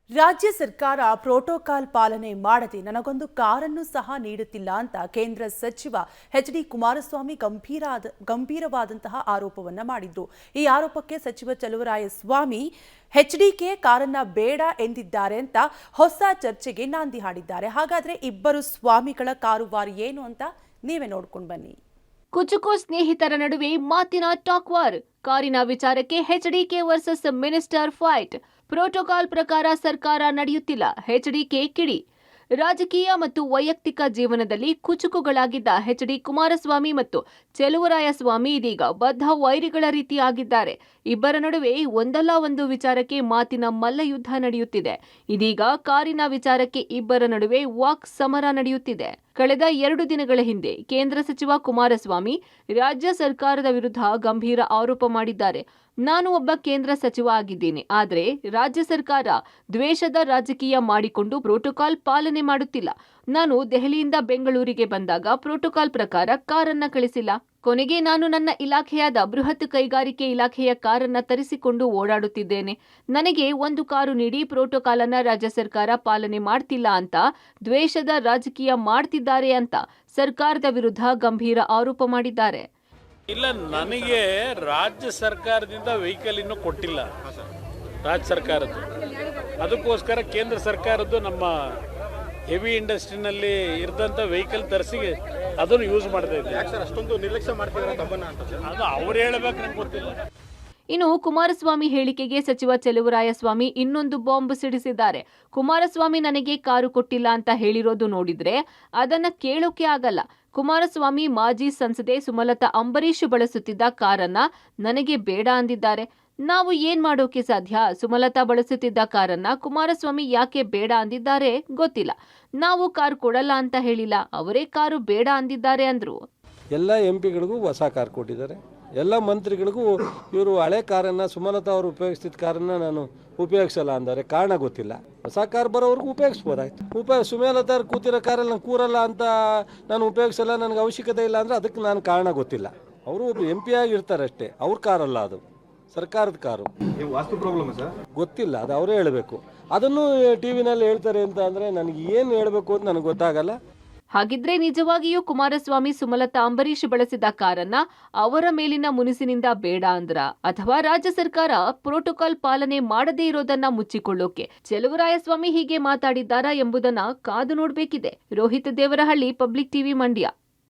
ರಾಜ್ಯ ಸರ್ಕಾರ ಪ್ರೋಟೋಕಾಲ್ ಪಾಲನೆ ಮಾಡದೆ ನನಗೊಂದು ಕಾರನ್ನು ಸಹ ನೀಡುತ್ತಿಲ್ಲ ಅಂತ ಕೇಂದ್ರ ಸಚಿವ ಎಚ್.ಡಿ. ಕುಮಾರಸ್ವಾಮಿ ಗಂಭೀರವಾದಂತಹ ಆರೋಪವನ್ನ ಮಾಡಿದ್ರು. ಈ ಆರೋಪಕ್ಕೆ ಸಚಿವ ಚಲುವರಾಯಸ್ವಾಮಿ ಎಚ್ಡಿಕೆ ಕಾರನ್ನ ಬೇಡ ಎಂದಿದ್ದಾರೆ ಅಂತ ಹೊಸ ಚರ್ಚೆಗೆ ನಾಂದಿ ಹಾಡಿದ್ದಾರೆ. ಹಾಗಾದ್ರೆ ಇಬ್ಬರು ಸ್ವಾಮಿಗಳ ಕಾರುವಾರಿ ಏನು ಅಂತ ನೀವೇ ನೋಡ್ಕೊಂಡು ಬನ್ನಿ. ಕುಚುಕು ಸ್ನೇಹಿತರ ನಡುವೆ ಮಾತಿನ ಟಾಕ್ ವಾರ್. ಕಾರಿನ ವಿಚಾರಕ್ಕೆ HDK versus minister fight. Protocol ಪ್ರಕಾರ ಸರ್ಕಾರ ನಡೆಯುತ್ತಿಲ್ಲ, ಎಚ್ಡಿಕೆ ಕಿಡಿ. ರಾಜಕೀಯ ಮತ್ತು ವೈಯಕ್ತಿಕ ಜೀವನದಲ್ಲಿ ಕುಚುಕುಗಳಾಗಿದ್ದ ಎಚ್.ಡಿ. ಕುಮಾರಸ್ವಾಮಿ ಮತ್ತು ಚಲುವರಾಯಸ್ವಾಮಿ ಇದೀಗ ಬದ್ಧ ವೈರಿಗಳ ರೀತಿಯಾಗಿದ್ದಾರೆ. ಇಬ್ಬರ ನಡುವೆ ಒಂದಲ್ಲ ಒಂದು ವಿಚಾರಕ್ಕೆ ಮಾತಿನ ಮಲ್ಲಯುದ್ಧ ನಡೆಯುತ್ತಿದೆ. ಇದೀಗ ಕಾರಿನ ವಿಚಾರಕ್ಕೆ ಇಬ್ಬರ ನಡುವೆ ವಾಕ್ ಸಮರ ನಡೆಯುತ್ತಿದೆ. ಕಳೆದ 2 ದಿನಗಳ ಹಿಂದೆ ಕೇಂದ್ರ ಸಚಿವ ಕುಮಾರಸ್ವಾಮಿ ರಾಜ್ಯ ಸರ್ಕಾರದ ವಿರುದ್ಧ ಗಂಭೀರ ಆರೋಪ ಮಾಡಿದ್ದಾರೆ. ನಾನು ಒಬ್ಬ ಕೇಂದ್ರ ಸಚಿವ ಆಗಿದ್ದೇನೆ, ಆದರೆ ರಾಜ್ಯ ಸರ್ಕಾರ ದ್ವೇಷದ ರಾಜಕೀಯ ಮಾಡಿಕೊಂಡು ಪ್ರೋಟೋಕಾಲ್ ಪಾಲನೆ ಮಾಡುತ್ತಿಲ್ಲ. ನಾನು ದೆಹಲಿಯಿಂದ ಬೆಂಗಳೂರಿಗೆ ಬಂದಾಗ ಪ್ರೋಟೋಕಾಲ್ ಪ್ರಕಾರ ಕಾರನ್ನ ಕಳಿಸಿಲ್ಲ. ಕೊನೆಗೆ ನಾನು ನನ್ನ ಇಲಾಖೆಯಾದ ಬೃಹತ್ ಕೈಗಾರಿಕೆ ಇಲಾಖೆಯ ಕಾರನ್ನ ತರಿಸಿಕೊಂಡು ಓಡಾಡುತ್ತಿದ್ದೇನೆ. ನನಗೆ ಒಂದು ಕಾರು ನೀಡಿ ಪ್ರೋಟೋಕಾಲ್ ಅನ್ನ ರಾಜ್ಯ ಸರ್ಕಾರ ಪಾಲನೆ ಮಾಡ್ತಿಲ್ಲ ಅಂತ ದ್ವೇಷದ ರಾಜಕೀಯ ಮಾಡ್ತಿದ್ದಾರೆ ಅಂತ ಸರ್ಕಾರದ ವಿರುದ್ಧ ಗಂಭೀರ ಆರೋಪ ಮಾಡಿದ್ದಾರೆ. ಇಲ್ಲ, ನನಗೆ ರಾಜ್ಯ ಸರ್ಕಾರದಿಂದ ವೆಹಿಕಲ್ ಇನ್ನೂ ಕೊಟ್ಟಿಲ್ಲ. ರಾಜ್ಯ ಸರ್ಕಾರದ್ದು ಅದಕ್ಕೋಸ್ಕರ ಕೇಂದ್ರ ಸರ್ಕಾರದ್ದು ನಮ್ಮ ಹೆವಿ ಇಂಡಸ್ಟ್ರಿನಲ್ಲಿ ಇರದಂಥ ವೆಹಿಕಲ್ ತರಿಸಿ ಅದನ್ನು ಯೂಸ್ ಮಾಡ್ತಾ ಇದ್ದೀವಿ. ಯಾಕೆ ಸರ್ ಅಷ್ಟೊಂದು ನಿರ್ಲಕ್ಷ್ಯ ಮಾಡ್ತಿದ್ದಾರೆ ಅದು ಅವ್ರು ಹೇಳಬೇಕು, ನಂಗೆ ಗೊತ್ತಿಲ್ಲ. ಇನ್ನು ಕುಮಾರಸ್ವಾಮಿ ಹೇಳಿಕೆಗೆ ಸಚಿವ ಚಲುವರಾಯಸ್ವಾಮಿ ಇನ್ನೊಂದು ಬಾಂಬ್ ಸಿಡಿಸಿದ್ದಾರೆ. ಕುಮಾರಸ್ವಾಮಿ ನನಗೆ ಕಾರು ಕೊಟ್ಟಿಲ್ಲ ಅಂತ ಹೇಳಿರೋದು ನೋಡಿದ್ರೆ ಅದನ್ನ ಕೇಳೋಕೆ ಆಗಲ್ಲ. ಕುಮಾರಸ್ವಾಮಿ ಮಾಜಿ ಸಂಸದೆ ಸುಮಲತಾ ಅಂಬರೀಶ್ ಬಳಸುತ್ತಿದ್ದ ಕಾರನ್ನ ನನಗೆ ಬೇಡ ಅಂದಿದ್ದಾರೆ. ನಾವು ಏನ್ ಮಾಡೋಕೆ ಸಾಧ್ಯ? ಸುಮಲತಾ ಬಳಸುತ್ತಿದ್ದ ಕಾರನ್ನ ಕುಮಾರಸ್ವಾಮಿ ಯಾಕೆ ಬೇಡ ಅಂದಿದ್ದಾರೆ ಗೊತ್ತಿಲ್ಲ. ನಾವು ಕಾರು ಕೊಡಲ್ಲ ಅಂತ ಹೇಳಿಲ್ಲ, ಅವರೇ ಕಾರು ಬೇಡ ಅಂದಿದ್ದಾರೆ ಅಂದ್ರು. ಎಲ್ಲ ಎಂಪಿಗಳಿಗೂ ಹೊಸ ಕಾರ್ ಕೊಟ್ಟಿದ್ದಾರೆ. ಎಲ್ಲ ಮಂತ್ರಿಗಳಿಗೂ ಇವರು ಹಳೆ ಕಾರನ್ನು ಸುಮಲತಾ ಅವರು ಉಪಯೋಗಿಸ್ತಿದ್ದ ಕಾರನ್ನು ನಾನು ಉಪಯೋಗಿಸಲ್ಲ ಅಂದರೆ ಕಾರಣ ಗೊತ್ತಿಲ್ಲ. ಹೊಸ ಕಾರ್ ಬರೋವ್ರಿಗೂ ಉಪಯೋಗಿಸ್ಬೋದಾಯ್ತು. ಸುಮಲತಾ ಅವ್ರು ಕೂತಿರೋ ಕಾರಲ್ಲಿ ನಾನು ಕೂರಲ್ಲ ಅಂತ ನಾನು ಉಪಯೋಗಿಸಲ್ಲ, ನನಗೆ ಅವಶ್ಯಕತೆ ಇಲ್ಲ ಅಂದರೆ ಅದಕ್ಕೆ ನಾನು ಕಾರಣ ಗೊತ್ತಿಲ್ಲ. ಅವರು ಒಬ್ಬರು MP ಆಗಿರ್ತಾರೆ ಅಷ್ಟೇ, ಅವ್ರ ಕಾರಲ್ಲ, ಅದು ಸರ್ಕಾರದ ಕಾರು. ವಾಸ್ತು ಪ್ರಾಬ್ಲಮ್ ಸರ್ ಗೊತ್ತಿಲ್ಲ, ಅದು ಅವರೇ ಹೇಳಬೇಕು. ಅದನ್ನು TV-ನಲ್ಲಿ ಹೇಳ್ತಾರೆ ಅಂತ ಅಂದರೆ ನನಗೆ ಏನು ಹೇಳಬೇಕು ಅಂತ ನನಗೆ ಗೊತ್ತಾಗಲ್ಲ. ಹಾಗಿದ್ರೆ ನಿಜವಾಗಿಯೂ ಕುಮಾರಸ್ವಾಮಿ ಸುಮಲತಾ ಅಂಬರೀಶ್ ಬಳಸಿದ ಕಾರನ್ನ ಅವರ ಮೇಲಿನ ಮುನಿಸಿನಿಂದ ಬೇಡ ಅಂದ್ರ, ಅಥವಾ ರಾಜ್ಯ ಸರ್ಕಾರ ಪ್ರೋಟೋಕಾಲ್ ಪಾಲನೆ ಮಾಡದೇ ಇರೋದನ್ನ ಮುಚ್ಚಿಕೊಳ್ಳೋಕೆ ಚಲುವರಾಯಸ್ವಾಮಿ ಹೀಗೆ ಮಾತಾಡಿದ್ದಾರಾ ಎಂಬುದನ್ನ ಕಾದು ನೋಡಬೇಕಿದೆ. Rohit Devarahalli, public TV, Mandya.